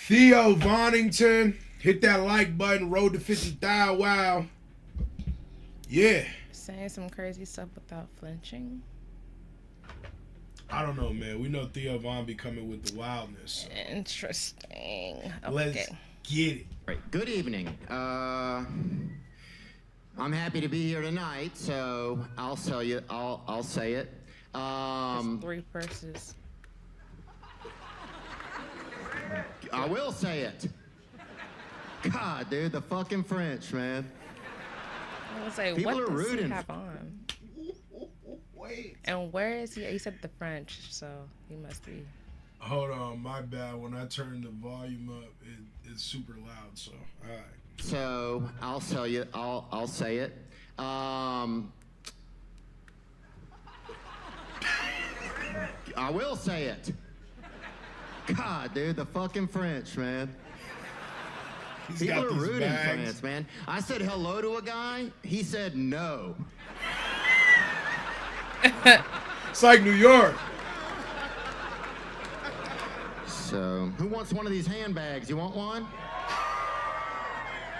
Theo Vonington, hit that like button. Road to 50,000. Wow. Yeah. Saying some crazy stuff without flinching. I don't know, man. We know Theo Von be coming with the wildness. So. Interesting. Okay. Let's get it. Right. Good evening. I'm happy to be here tonight, so I'll say it. There's 3 purses. I will say it. God, dude, the fucking French, man. I was like, People what are does he rooting. have on? Wait. And where is he? He said the French, so he must be. Hold on, my bad. When I turn the volume up, it's super loud. So, all right. So I'll say it. I will say it. God, dude, the fucking French, man. He's People got are these rooting bags. France, man. I said hello to a guy. He said no. It's like New York. So, who wants one of these handbags? You want one?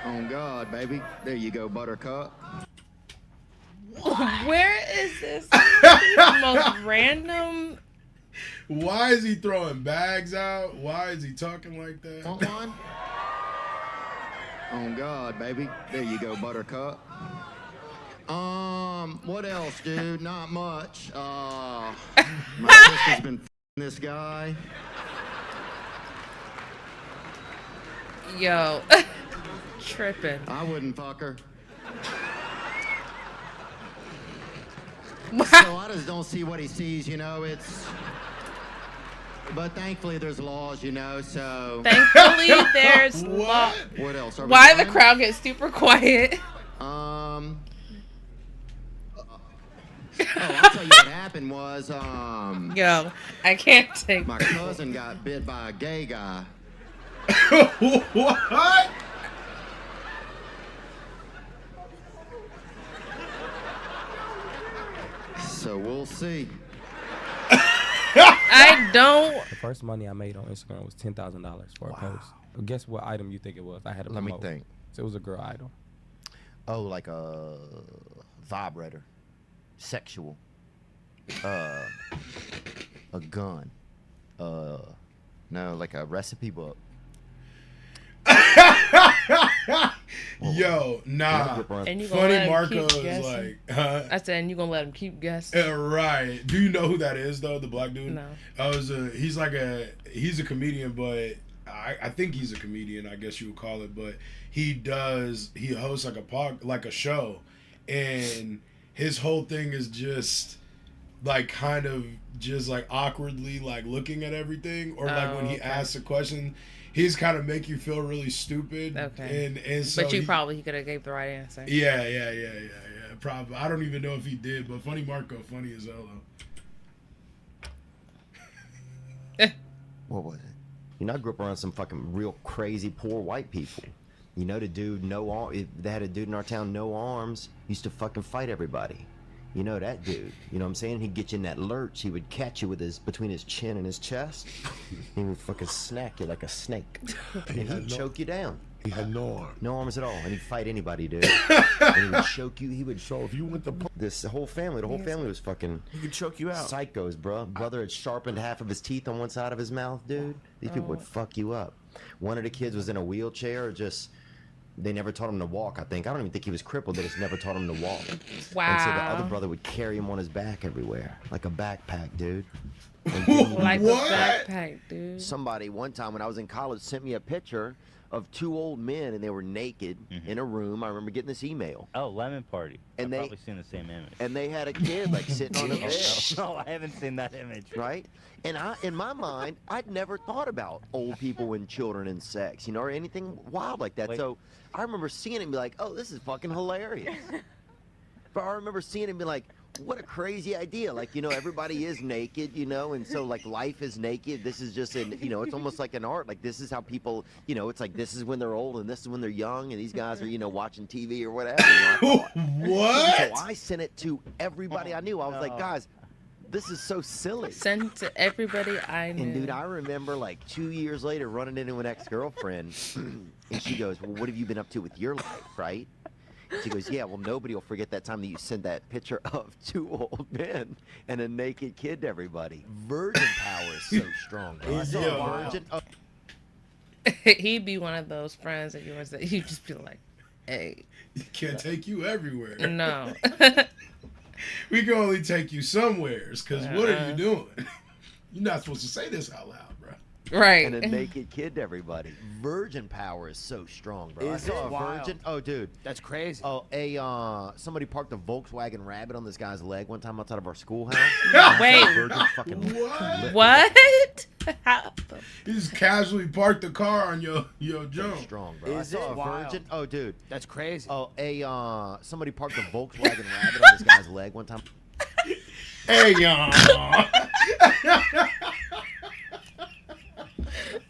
Oh, God, baby. There you go, Buttercup. Where is this? The most random. Why is he throwing bags out? Why is he talking like that? Want one? Oh, God, baby. There you go, Buttercup. What else, dude? Not much. My sister's been this guy. Yo. Tripping. I wouldn't fuck her. So I just don't see what he sees, you know, but thankfully there's laws, you know, so. Thankfully, there's law. What else? Are we Why the done? crowd gets super quiet? I'll tell you what happened was, Yo, I can't take my cousin got bit by a gay guy. What? So we'll see. I don't. The first money I made on Instagram was $10,000 for a post. But guess what item you think it was? I had to Let me promote. think. So it was a girl idol. Oh, like a vibrator. Sexual. A gun. No, like a recipe book. Yo, nah. And you gonna Funny let him Marco keep is guessing? like, huh? I said, and you gonna let him keep guessing? Right. Do you know who that is though? The black dude? No. He's a comedian, but I think he's a comedian, I guess you would call it, but he hosts like a show, and his whole thing is just like kind of just like awkwardly like looking at everything, or like when he asks a question, he's kind of make you feel really stupid. Okay. And so But he could have gave the right answer. Yeah. Probably. I don't even know if he did, but Funny Marco, funny as hell though. What was it? You know, I grew up around some fucking real crazy poor white people. You know, the dude, they had a dude in our town, no arms, used to fucking fight everybody. You know that dude. You know what I'm saying? He'd get you in that lurch. He would catch you with between his chin and his chest. He would fucking snack you like a snake. And he'd choke you down. He had no arm. No arms at all. And he'd fight anybody, dude. And he would choke you. He would. So if you went to The whole family was fucking. he could choke you out. Psychos, bro. Brother had sharpened half of his teeth on one side of his mouth, dude. These people would fuck you up. One of the kids was in a wheelchair, they never taught him to walk, I think. I don't even think he was crippled. They just never taught him to walk. Wow. And so the other brother would carry him on his back everywhere. Like a backpack, dude. Like What? a backpack, dude. Somebody one time when I was in college sent me a picture of 2 old men, and they were naked in a room. I remember getting this email. Oh, Lemon Party. And I've probably seen the same image. And they had a kid like sitting on a bed. No, I haven't seen that image. Right? And in my mind, I'd never thought about old people and children and sex, you know, or anything wild like that. Wait. So I remember seeing it and be like, oh, this is fucking hilarious. But I remember seeing it and be like, what a crazy idea. Like, you know, everybody is naked, you know, and so like life is naked. This is just you know, it's almost like an art. Like this is how people, you know, it's like this is when they're old and this is when they're young and these guys are, you know, watching TV or whatever. You know, What? so I sent it to everybody I knew. I was like, guys, This is so silly. Sent to everybody I knew. And dude, I remember like 2 years later running into an ex-girlfriend, and she goes, "Well, what have you been up to with your life, right?" She goes, "Yeah, well, nobody will forget that time that you sent that picture of 2 old men and a naked kid to everybody. Virgin power is so strong, bro. I saw a virgin. Oh. He'd be one of those friends of yours that you'd just be like, hey. You can't take you everywhere. No. We can only take you somewheres, because what are you doing? You're not supposed to say this out loud, bro. Right. And a naked kid to everybody. Virgin power is so strong, bro. I saw a virgin. Oh, dude. That's crazy. Oh, somebody parked a Volkswagen Rabbit on this guy's leg one time outside of our schoolhouse. Wait. Virgin fucking What? How? You just casually parked the car on your jump. Strong, bro. Is I saw it? a virgin. Oh, dude. That's crazy. Oh, somebody parked a Volkswagen Rabbit on this guy's leg one time. Hey, y'all.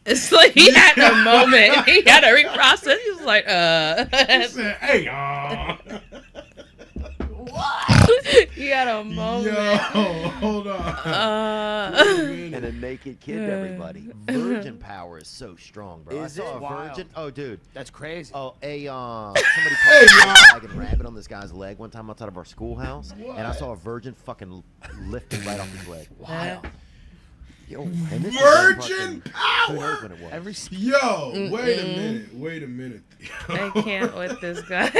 It's like he had a moment. He had to reprocess. He was like, He said, hey, y'all. What? He had a moment. Yo, hold on. And a naked kid to everybody. Virgin power is so strong, bro. Is I saw it? a virgin. Oh, dude. That's crazy. Oh, somebody parked a Volkswagen Rabbit on this guy's leg one time outside of our schoolhouse, and I saw a virgin fucking lifting right off his leg. Wild. Yo, and this Virgin Who knows power. when it was? Every Yo, wait a minute. I can't with this guy.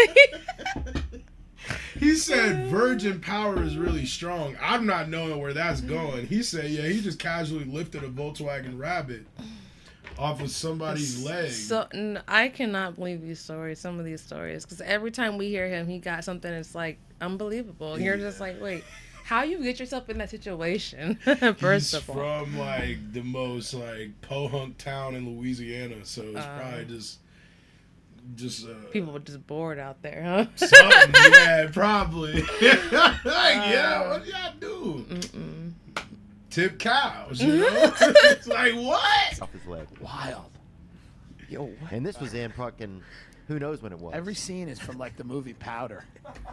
He said virgin power is really strong. I'm not knowing where that's going. He said, yeah, he just casually lifted a Volkswagen Rabbit off of somebody's leg. So I cannot believe these stories, some of these stories, because every time we hear him, he got something that's like unbelievable. And you're just like, wait, how you get yourself in that situation? First of all, from like the most like po-hunk town in Louisiana, so it's probably just people were just bored out there, huh? something. Yeah, probably. Yeah, what y'all do? Tip cows, you know? It's like, what? Off his leg. wild. Yo, and this was in fucking. Who knows when it was? Every scene is from like the movie Powder.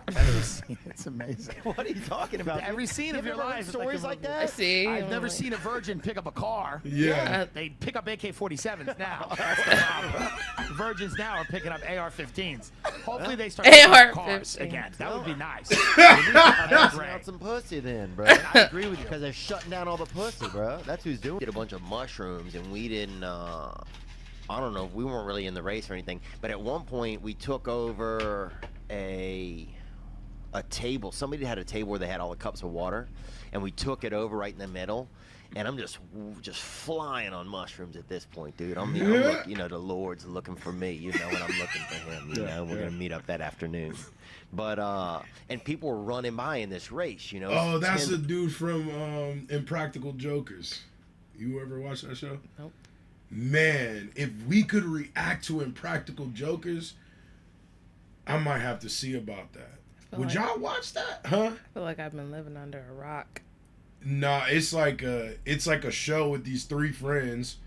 Every scene, it's amazing. What are you talking about? Every scene of your ever heard life is stories like the movie. I that? see. I've never seen a virgin pick up a car. Yeah. They pick up AK-47s now. That's the problem. Virgins now are picking up AR-15s. Hopefully they start picking up cars AR-15s. again. That would be nice. Passing out some pussy then, bro. I agree with you. Because they're shutting down all the pussy, bro. That's who's doing it. Did a bunch of mushrooms, and we didn't, I don't know, we weren't really in the race or anything, but at one point we took over a table. Somebody had a table where they had all the cups of water, and we took it over right in the middle. And I'm just flying on mushrooms at this point, dude. I'm the Lord's looking for me, you know, and I'm looking for him. You know, we're gonna meet up that afternoon. But and people were running by in this race, you know. Oh, that's the dude from Impractical Jokers. You ever watch that show? Nope. Man, if we could react to Impractical Jokers, I might have to see about that. Would y'all watch that? Huh? I feel like I've been living under a rock. Nah, it's like a show with these 3 friends.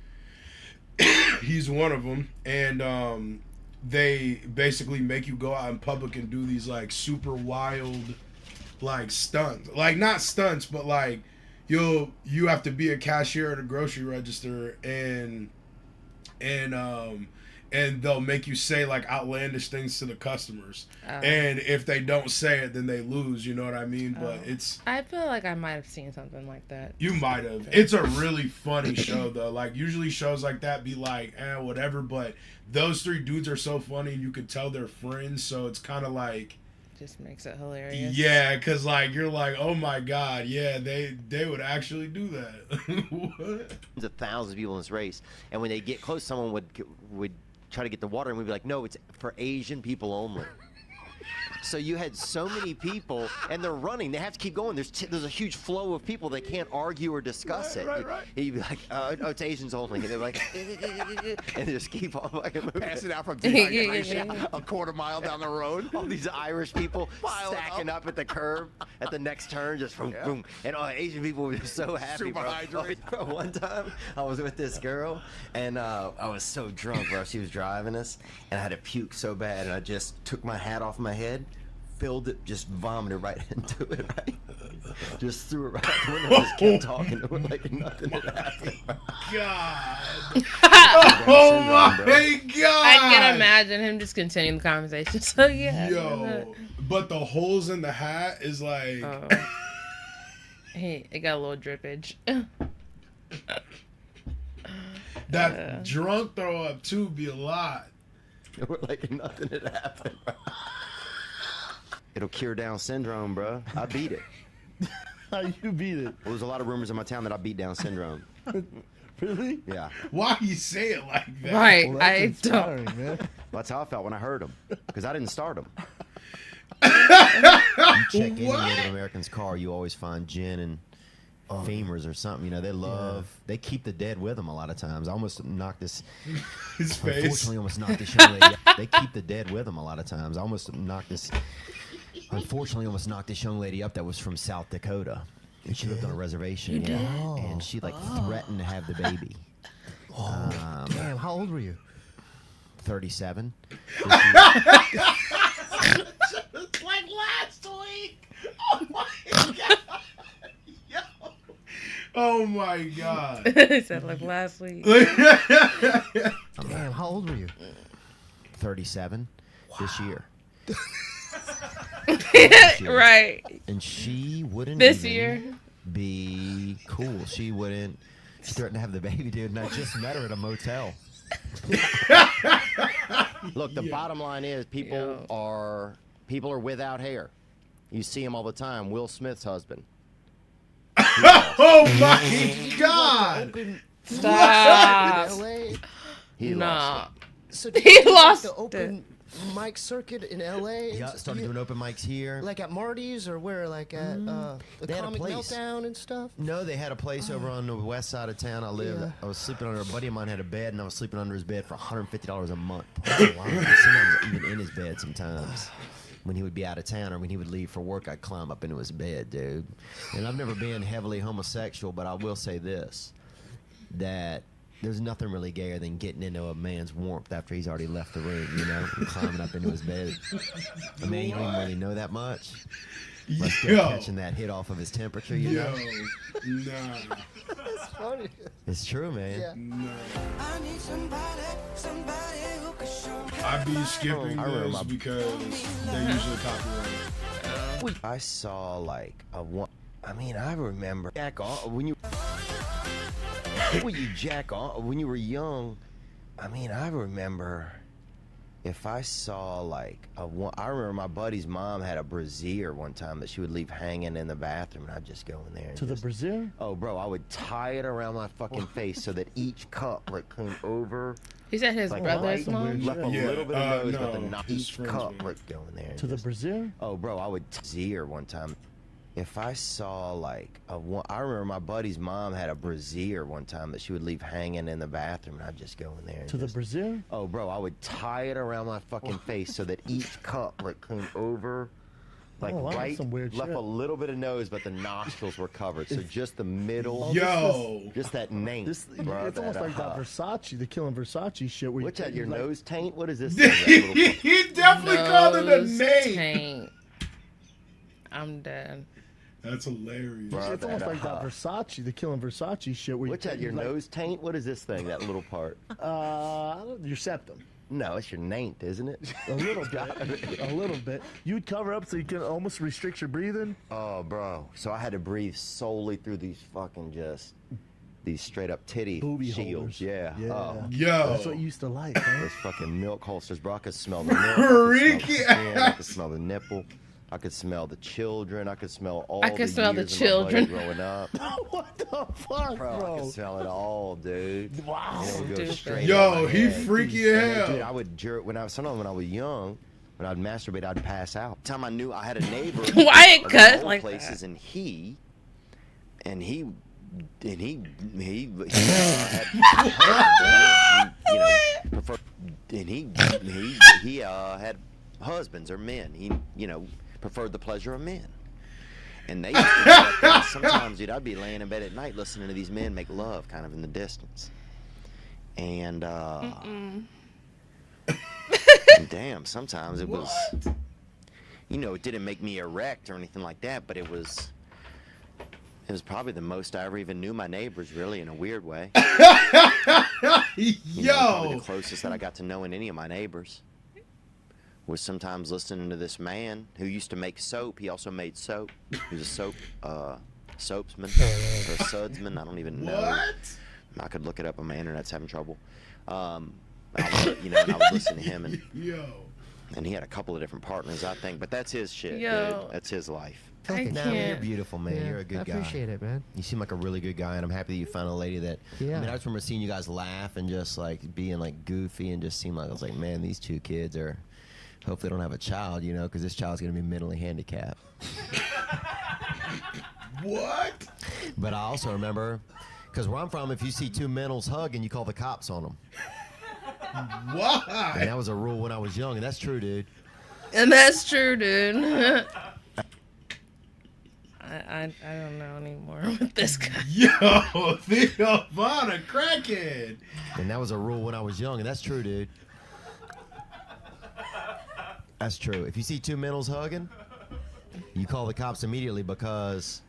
He's one of them, and they basically make you go out in public and do these like super wild like stunts. Like not stunts, but like you have to be a cashier at a grocery register and they'll make you say like outlandish things to the customers. And if they don't say it, then they lose, you know what I mean? But I feel like I might have seen something like that. You might have. It's a really funny show though. Like usually shows like that be like, whatever, but those 3 dudes are so funny and you could tell they're friends, so it's kind of like Just makes it hilarious. yeah, because like you're like, oh my god, yeah, they would actually do that. What? There's thousands of people in this race, and when they get close, someone would try to get the water, and we'd be like, no, it's for Asian people only. So you had so many people, and they're running. They have to keep going. There's a huge flow of people. They can't argue or discuss it. Right. You'd be like, oh, it's Asians only. And they're like, and they just keep on fucking moving. Passing out from dehydration a quarter mile down the road. All these Irish people stacking up at the curb at the next turn, just boom, boom. And Asian people were just so happy, Super bro. hydrated. Bro, one time, I was with this girl, and I was so drunk, bro. She was driving us, and I had to puke so bad, and I just took my hat off my head, filled it, just vomited right into it, right? Just threw it right out the window, just kept talking to it like nothing had happened. God. Oh my God. I can imagine him just continuing the conversation. So yeah. Yo, but the holes in the hat is like. Hey, it got a little drippage. That drunk throw up too be a lot. We're like nothing had happened. It'll cure Down syndrome, bro. I beat it. How you beat it? Well, there's a lot of rumors in my town that I beat Down syndrome. Really? Yeah. Why you say it like that? Right. Well, that's inspiring, don't. man. That's how I felt when I heard them, because I didn't start them. You check any Native American's car, you always find gin and femurs or something. You know, they keep the dead with them a lot of times. I almost knocked this. His face. Unfortunately, almost knocked this young lady up. They keep the dead with them a lot of times. I almost knocked this. Unfortunately, almost knocked this young lady up that was from South Dakota. And she lived on a reservation. Yeah. And she threatened to have the baby. Damn, how old were you? 37. It's like last week. Oh my God. Yo. Oh my God. He said like last week. Damn, how old were you? 37 this year. Right. And she wouldn't This even year. be cool. She wouldn't. She threatened to have the baby, dude, and I just met her at a motel. Look, the bottom line is people are without hair. You see them all the time. Will Smith's husband. Oh my God. Stop. LA? He Nah. So He lost the open mic circuit in LA. Yeah, started doing open mics here. Like at Marty's or where? Like at the They had a Comic place. Meltdown and stuff? No, they had a place over on the west side of town. I lived. Yeah. I was sleeping under. A buddy of mine had a bed, and I was sleeping under his bed for $150 a month. Sometimes even in his bed. Sometimes when he would be out of town or when he would leave for work, I'd climb up into his bed, dude. And I've never been heavily homosexual, but I will say this: that there's nothing really gayer than getting into a man's warmth after he's already left the room, you know, and climbing up into his bed. I mean, you don't even really know that much. But still catching that hit off of his temperature, you know? Nah. That's funny. It's true, man. Yeah. No. I be skipping I remember this my- because they're usually copyrighted. I saw like a one. I mean, I remember jack off when you. When you jack off when you were young. I mean, I remember if I saw like a one. I remember my buddy's mom had a brassiere one time that she would leave hanging in the bathroom, and I'd just go in there. And To the brazier? Oh, bro, I would tie it around my fucking face so that each cup came over. He said his Like brother's right, mom. left a Yeah, little bit of nose, but no, the his each friends cup were- would go in there. and To the just- brazier? Oh, bro, I would brassiere one time. If I saw like a one, I remember my buddy's mom had a brassiere one time that she would leave hanging in the bathroom, and I'd just go in there. And To the just, brazier? oh, bro, I would tie it around my fucking face so that each cup came over, like Oh, wow, that's right, some weird left shit. a little bit of nose, but the nostrils were covered, so just the middle. Yo. Just that nape, This, bro. it's almost like that Versace, the Killing Versace shit. Where What's that? Your like, nose taint? What is this? thing, that little- He definitely called it a Nose name. taint. I'm dead. That's hilarious. Bro, It's almost like that Versace, the Killing Versace shit. Where What's that? Your like, nose taint? What is this thing? That little part? Your septum. No, it's your naint, isn't it? A little bit. A little bit. You'd cover up so you can almost restrict your breathing. Oh, bro. So I had to breathe solely through these fucking these straight up titty Booby shields. holders. Yeah. Yeah. Oh, Yo. That's what you used to like, huh? those fucking milk holsters, bro. I could smell the milk. I could smell the Freaky skin, I could smell the nipple. I could smell the children. I could smell all I could smell the years of my buddy children. growing up. What the fuck, Bro, I bro? could smell it all, dude. Wow. And it would go Stupid. straight Yo, up my he head. freaky as And then, hell. dude, I would jerk sometimes when I was young. When I'd masturbate, I'd pass out. Time I knew I had a neighbor. Why it of cut old like places, that? and he had you know, prefer, and he had husbands or men. He preferred the pleasure of men. And they used to do that thing. Sometimes, dude, I'd be laying in bed at night listening to these men make love kind of in the distance. And damn, sometimes it was, you know, it didn't make me erect or anything like that, but it was probably the most I ever even knew my neighbors, really, in a weird way. You know, probably the closest that I got to knowing any of my neighbors was sometimes listening to this man who used to make soap. He also made soap. He was a soapsman or a sudsman. I don't even know. What? I could look it up on my internet's having trouble. You know, and I would listen to him, and he had a couple of different partners, I think. But that's his shit, dude. That's his life. I No, can't. you're beautiful, man. Yeah, You're a good I guy. appreciate it, man. You seem like a really good guy, and I'm happy that you found a lady that. Yeah. I mean, I just remember seeing you guys laugh and just like being like goofy and just seemed like I was like, man, these two kids are. Hope they don't have a child, you know, because this child's gonna be mentally handicapped. What? But I also remember, because where I'm from, if you see two mentals hugging, you call the cops on them. Why? And that was a rule when I was young, and that's true, dude. And that's true, dude. I don't know anymore with this guy. Yo, Theo Von, a crackhead. And that was a rule when I was young, and that's true, dude. That's true. If you see two mentals hugging, you call the cops immediately, because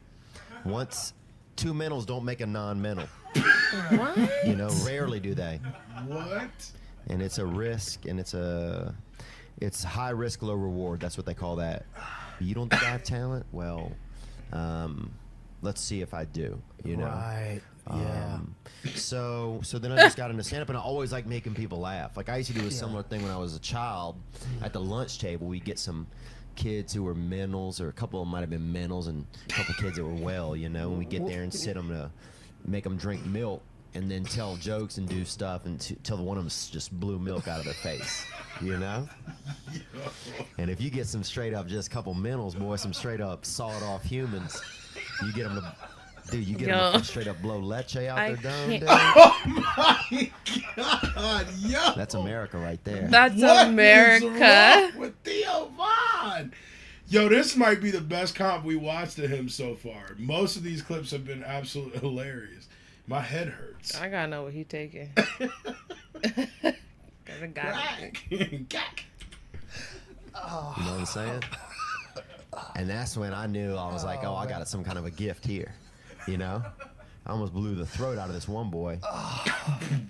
once two mentals don't make a non-mental. What? You know, rarely do they. What? And it's a risk, and it's high risk, low reward. That's what they call that. You don't think I have talent? Well, let's see if I do. You know. Right. Yeah. So then I just got into stand-up, and I always like making people laugh. Like I used to do a similar thing when I was a child. At the lunch table, we'd get some kids who were mentals, or a couple of them might have been mentals, and a couple of kids that were well, you know, and we get there and sit them to make them drink milk, and then tell jokes and do stuff until one of them just blew milk out of their face, you know? And if you get some straight up just couple mentals, boy, some straight up sawed off humans, you get them to... Dude, you get them to straight up blow leche out their dome, dude. Oh my God, yo. That's America right there. That's What America. is wrong with Theo Von? Yo, this might be the best comp we watched of him so far. Most of these clips have been absolutely hilarious. My head hurts. I gotta know what he taking. Crack. You know what I'm saying? And that's when I knew, I was like, oh, I got some kind of a gift here. You know? I almost blew the throat out of this one boy.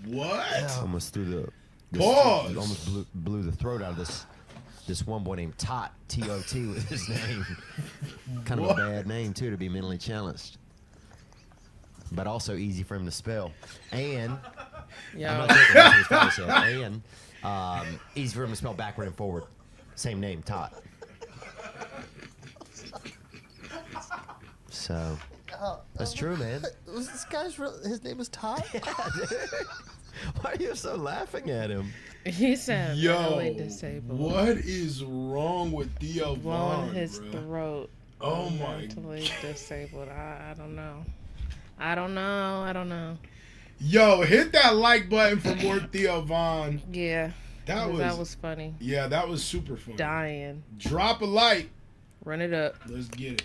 What? Almost threw the... Pause. Almost blew the throat out of this one boy named Tot. T-O-T was his name. Kind of a bad name, too, to be mentally challenged. But also easy for him to spell. And... I'm not joking, that's what his father said. And easy for him to spell backward and forward. Same name, Tot. So... That's true, man. Was this guy's his name was Todd? Yeah, dude. Why are you so laughing at him? He said Yo, mentally disabled. what is wrong with Theo Von, Blowing his bro? throat. Oh my Mentally disabled. I don't know. I don't know. Yo, hit that like button for more Theo Von. Yeah. That was funny. Yeah, that was super funny. Dying. Drop a like. Run it up. Let's get it.